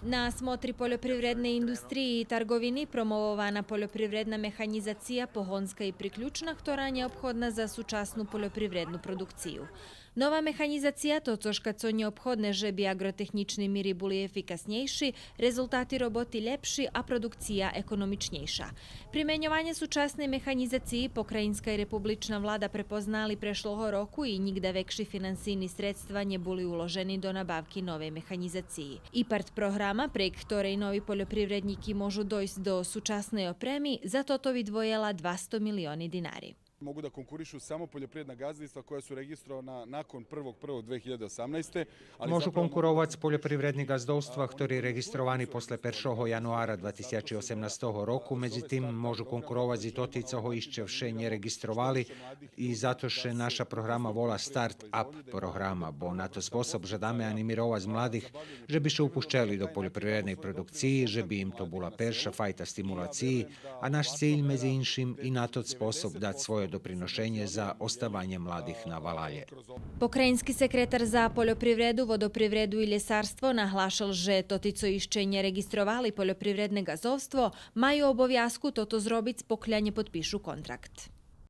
Na смотри полjoprivredne industriji i trgovini promovovana poljoprivredna mehanizacija pohonska i priključna, ktorá neobchodná za súčasnú poljoprivrednu produkciju. Nova mehanizacija to což co neobhodne, že bi agrotehnični miri boli efikasnejši, rezultati roboti lepši, a produkcija ekonomičnejša. Primenjovanje súčasnej mehanizaciji pokrajinska i republična vlada prepoznali prešloho roku i nigda vekši finansijni sredstva nje boli uloženi do nabavki nove mehanizaciji. IPART programa, prek ktorej novi poljoprivredniki možu dojsť do súčasnej opremi, za toto vidvojela 200 milioni dinari. Mogu da konkurišu samo poljoprivredna gazdinstva koja su registrovana nakon 1.1.2018. Môžu konkurovať poljoprivrední gazdovstva, ktorí registrovani posle 1. januára 2018 roku, medzi tým môžu konkurovať i toti, co ho ešte vše neregistrovali, i zato še naša programa vola Start-up programa, bo na to spôsob žadáme animirovať mladých, že by še upuščali do poljoprivrednej produkciji, že by im to bola perša fajta stimulaciji, a naš cilj medzi inšim i na to spôsob dať svoje doprinošenje za ostavanje mladih na Valalje. Pokrajinski sekretar za poljoprivredu, vodoprivredu i ljesarstvo nahlašal, že toti, co išće neregistrovali poljoprivredne gazovstvo, maju obovjazku toto zrobiť spokljanje potpišu kontrakt.